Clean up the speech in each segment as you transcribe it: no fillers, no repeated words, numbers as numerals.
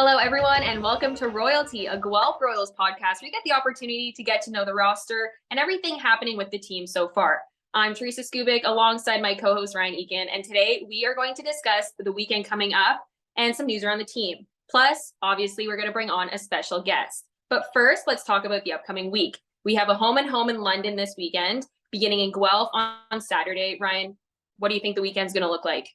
Hello, everyone, and welcome to Royalty, a Guelph Royals podcast. We get the opportunity to get to know the roster and everything happening with the team so far. I'm Teresa Skubik alongside my co-host Ryan Eakin, and today we are going to discuss the weekend coming up and some news around the team. Plus, obviously, we're going to bring on a special guest. But first, let's talk about the upcoming week. We have a home and home in London this weekend, beginning in Guelph on Saturday. Ryan, what do you think the weekend's going to look like?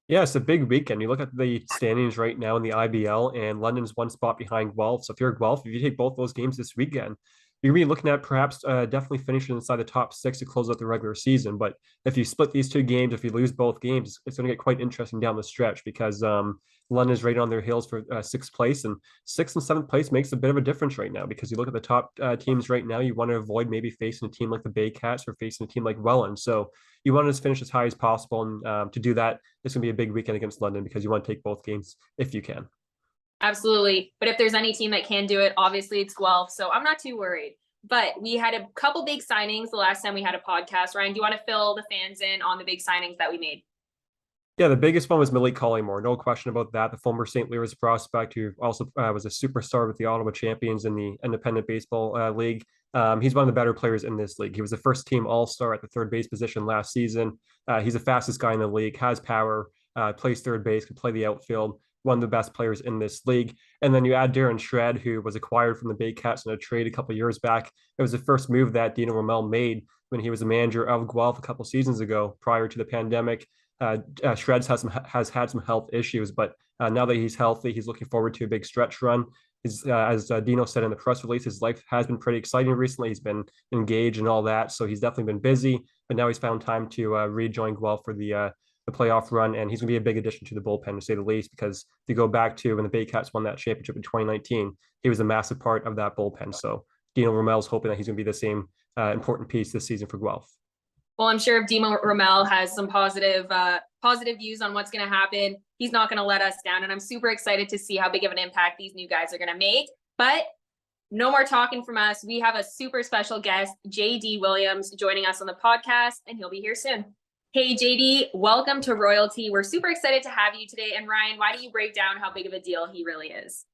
Yeah, it's a big weekend. You look at the standings right now in the IBL, and London's one spot behind Guelph. So if you're Guelph, if you take both those games this weekend, you're going to be looking at perhaps definitely finishing inside the top six to close out the regular season. But if you split these two games, if you lose both games, it's going to get quite interesting down the stretch because London is right on their heels for sixth place, and sixth and seventh place makes a bit of a difference right now because you look at the top teams right now, you want to avoid maybe facing a team like the Bay Cats or facing a team like Welland. So you want to just finish as high as possible, and to do that, it's going to be a big weekend against London because you want to take both games if you can. Absolutely. But if there's any team that can do it, obviously it's Guelph. So I'm not too worried. But we had a couple big signings the last time we had a podcast. Ryan, do you want to fill the fans in on the big signings that we made? Yeah, the biggest one was Malik Collymore. No question about that. The former St. Louis prospect who also was a superstar with the Ottawa Champions in the Independent Baseball League. He's one of the better players in this league. He was the first team All-Star at the third base position last season. He's the fastest guy in the league, has power, plays third base, can play the outfield, one of the best players in this league. And then you add Darren Shred, who was acquired from the Bay Cats in a trade a couple of years back. It was the first move that Dino Ramel made when he was the manager of Guelph a couple seasons ago prior to the pandemic. Shreds has had some health issues, but now that he's healthy, he's looking forward to a big stretch run. As Dino said in the press release, his life has been pretty exciting recently. He's been engaged and all that, so he's definitely been busy. But now he's found time to rejoin Guelph for the playoff run, and he's going to be a big addition to the bullpen, to say the least. Because if you go back to when the Bay Cats won that championship in 2019, he was a massive part of that bullpen. So Dino Ramel's hoping that he's going to be the same important piece this season for Guelph. Well, I'm sure if Dino Ramel has some positive views on what's going to happen, he's not going to let us down. And I'm super excited to see how big of an impact these new guys are going to make. But no more talking from us. We have a super special guest, JD Williams, joining us on the podcast, and he'll be here soon. Hey, JD, welcome to Royalty. We're super excited to have you today. And Ryan, why don't you break down how big of a deal he really is?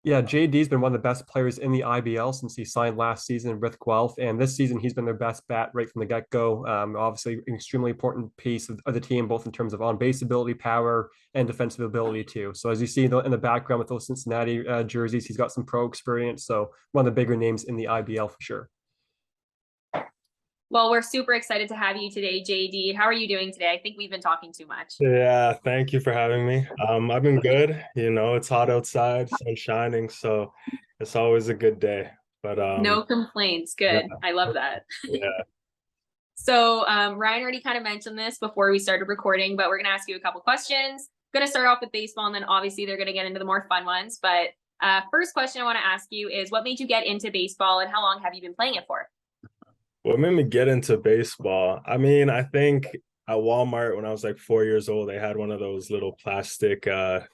Yeah, JD's been one of the best players in the IBL since he signed last season with Guelph, and this season he's been their best bat right from the get-go. Obviously, an extremely important piece of the team, both in terms of on-base ability, power, and defensive ability too. So as you see in the background with those Cincinnati jerseys, he's got some pro experience. So one of the bigger names in the IBL for sure. Well, we're super excited to have you today, JD. How are you doing today? I think we've been talking too much. Yeah, thank you for having me. I've been good. It's hot outside, sun shining, so it's always a good day. But no complaints. Good. Yeah. I love that. Yeah. So Ryan already kind of mentioned this before we started recording, but we're going to ask you a couple questions. Going to start off with baseball, and then obviously they're going to get into the more fun ones. But first question I want to ask you is, what made you get into baseball, and how long have you been playing it for? What made me get into baseball? I mean, I think at Walmart when I was like 4 years old, they had one of those little plastic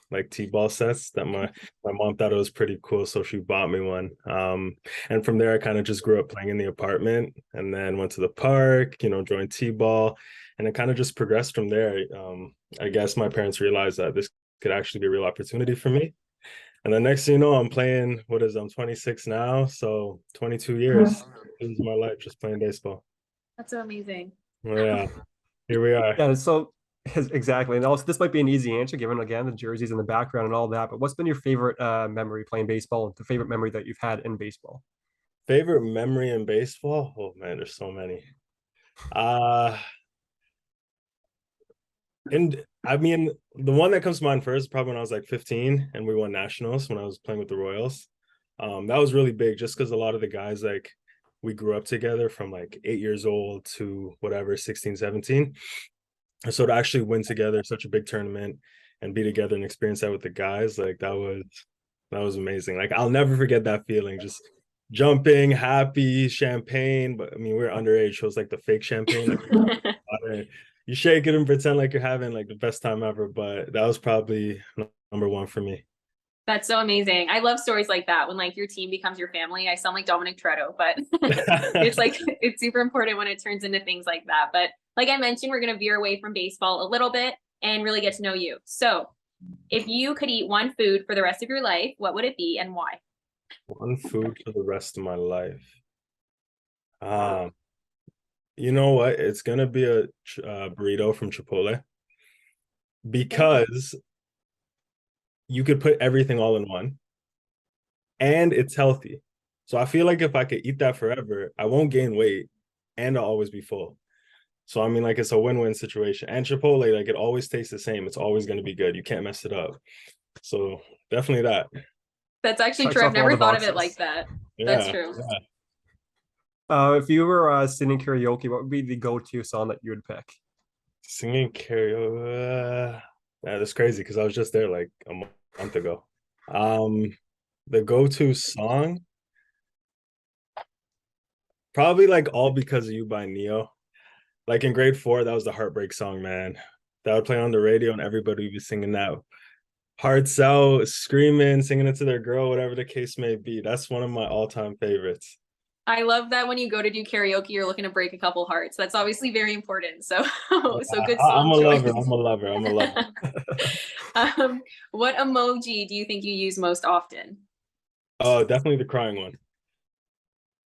like T-ball sets that my mom thought it was pretty cool, so she bought me one. And from there, I kind of just grew up playing in the apartment, and then went to the park, joined T-ball, and it kind of just progressed from there. I guess my parents realized that this could actually be a real opportunity for me. And then next thing you know, I'm playing, I'm 26 now, so 22 years. This is my life, just playing baseball. That's so amazing. Yeah, here we are. Yeah, so exactly. And also, this might be an easy answer given, again, the jerseys in the background and all that. But what's been your favorite memory playing baseball, the favorite memory that you've had in baseball? Favorite memory in baseball? Oh, man, there's so many. And I mean, the one that comes to mind first, probably when I was like 15 and we won nationals when I was playing with the Royals. That was really big just because a lot of the guys, like, we grew up together from like 8 years old to whatever, 16, 17. And so to actually win together such a big tournament and be together and experience that with the guys, like that was amazing. Like I'll never forget that feeling, just jumping, happy, champagne. But I mean, we're underage, so it's like the fake champagne. You shake it and pretend like you're having like the best time ever. But that was probably number one for me. That's so amazing. I love stories like that when like your team becomes your family. I sound like Dominic Toretto, but it's super important when it turns into things like that. But like I mentioned, we're going to veer away from baseball a little bit and really get to know you. So If you could eat one food for the rest of your life, what would it be and why? One food for the rest of my life. Um, you know what? It's gonna be a burrito from Chipotle because you could put everything all in one, and it's healthy. So I feel like if I could eat that forever, I won't gain weight, and I'll always be full. So I mean, like it's a win-win situation. And Chipotle, like it always tastes the same. It's always gonna be good. You can't mess it up. So definitely that. That's actually Checks true. I've off all never the thought of it boxes. like that. That's Yeah. true. Yeah. If you were singing karaoke, what would be the go-to song that you would pick? Singing karaoke. Yeah, that's crazy because I was just there like a month ago. The go-to song, probably like All Because of You by Neo. Like in grade 4, that was the heartbreak song, man. That would play on the radio and everybody would be singing that. Hearts out, screaming, singing it to their girl, whatever the case may be. That's one of my all-time favorites. I love that when you go to do karaoke, you're looking to break a couple hearts. That's obviously very important. So, so good I'm song a choice. lover. I'm a lover. I'm a lover. What emoji do you think you use most often? Oh, definitely the crying one.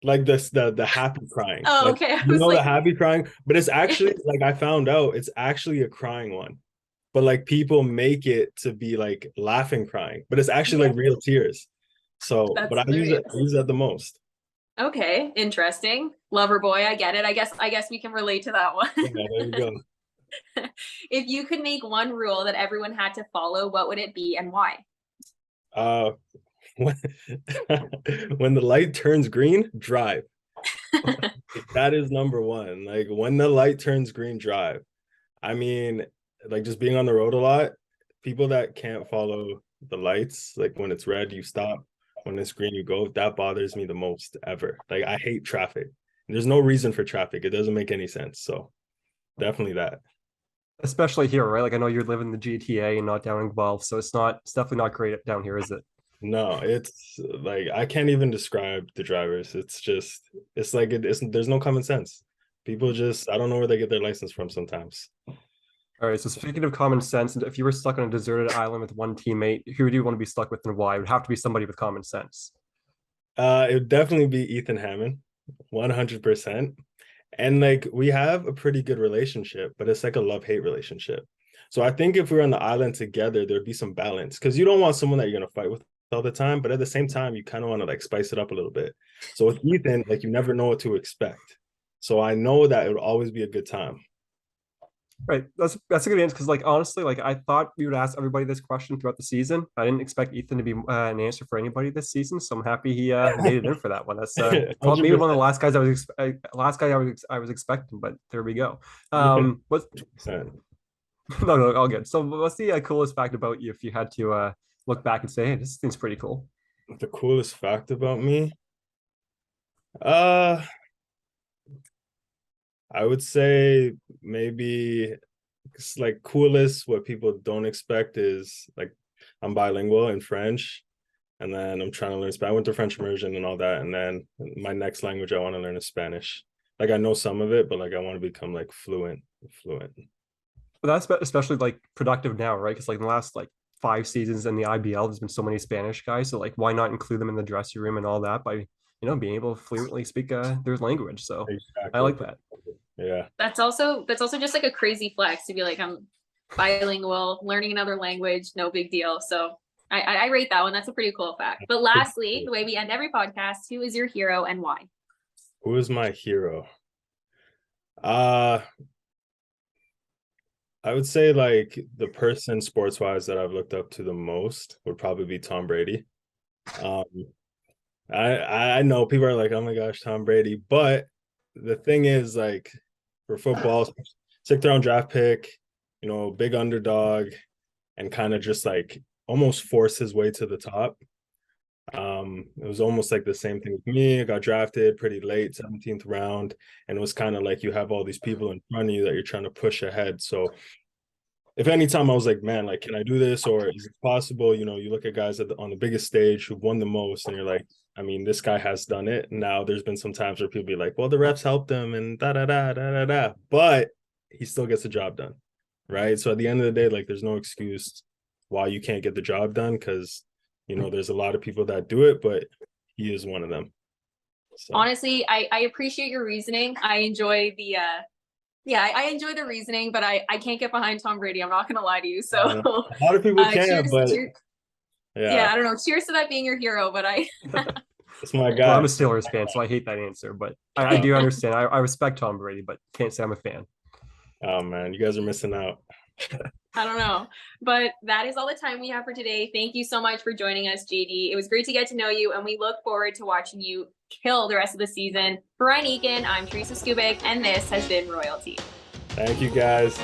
Like this, the happy crying. Oh, Like okay. I you was know like, the happy crying, but it's actually like I found out it's actually a crying one. But like people make it to be like laughing crying, but it's actually like real tears. So, that's but I use it. hilarious. I use that the most. Okay, interesting. Lover boy, I get it. I guess we can relate to that one. Yeah, there you go. If you could make one rule that everyone had to follow, what would it be and why? Uh, when, when the light turns green, drive. That is number one. Like when the light turns green, drive. I mean, like just being on the road a lot, people that can't follow the lights, like when it's red, you stop. When it's green, you go. That bothers me the most ever. Like I hate traffic. There's no reason for traffic. It doesn't make any sense. So definitely that. Especially here, right? Like I know you're living in the GTA and not down in Guelph, so it's definitely not great down here, is it? No, it's like I can't even describe the drivers. It's just it's like it's there's no common sense. People just I don't know where they get their license from sometimes. All right. So speaking of common sense, and if you were stuck on a deserted island with one teammate, who would you want to be stuck with and why? It would have to be somebody with common sense. It would definitely be Ethan Hammond, 100%. And like we have a pretty good relationship, but it's like a love-hate relationship. So I think if we were on the island together, there'd be some balance because you don't want someone that you're gonna fight with all the time, but at the same time, you kind of want to like spice it up a little bit. So with Ethan, like you never know what to expect. So I know that it would always be a good time. Right. That's a good answer because, like, honestly, like I thought we would ask everybody this question throughout the season. I didn't expect Ethan to be an answer for anybody this season, so I'm happy he made it in for that one. That's probably maybe one of the 100%. last guys I was expecting, but there we go. Yeah. What's 100%. no, all good. So, what's the coolest fact about you if you had to look back and say, "Hey, this thing's pretty cool"? The coolest fact about me, uh, I would say maybe it's like coolest what people don't expect is like I'm bilingual in French and then I'm trying to learn Spanish. I went to French immersion and all that. And then my next language I want to learn is Spanish. Like I know some of it, but like I want to become like fluent. But that's especially like productive now, right? Because like in the last like 5 seasons in the IBL, there's been so many Spanish guys. So like, why not include them in the dressing room and all that by being able to fluently speak their language? So I Exactly. like that. Yeah. That's also just like a crazy flex to be like, I'm bilingual, learning another language, no big deal. So I rate that one. That's a pretty cool fact. But lastly, the way we end every podcast, who is your hero and why? Who is my hero? Uh I would say like the person sports wise that I've looked up to the most would probably be Tom Brady. Um, I know people are like, oh my gosh, Tom Brady, but the thing is like for football, 6th round draft pick, big underdog, and kind of just like almost forced his way to the top. It was almost like the same thing with me. I got drafted pretty late, 17th round, and it was kind of like you have all these people in front of you that you're trying to push ahead. So if any time I was like, man, like, can I do this or is it possible? You look at guys on the biggest stage who've won the most, and you're like, I mean, this guy has done it. Now there's been some times where people be like, well, the refs helped him and da da da da da da, but he still gets the job done, right? So at the end of the day, like, there's no excuse why you can't get the job done, because you know there's a lot of people that do it, but he is one of them. So. Honestly, I appreciate your reasoning. I enjoy the I enjoy the reasoning, but I can't get behind Tom Brady. I'm not gonna lie to you. So a lot of people can, but yeah, I don't know. Cheers to that being your hero, but it's my guy. Well, I'm a Steelers fan, so I hate that answer, but I do understand. I respect Tom Brady, but can't say I'm a fan. Oh man, you guys are missing out. I don't know, but that is all the time we have for today. Thank you so much for joining us, JD. It was great to get to know you, and we look forward to watching you kill the rest of the season. For Ryan Eakin, I'm Teresa Skubik, and this has been Royalty. Thank you, guys.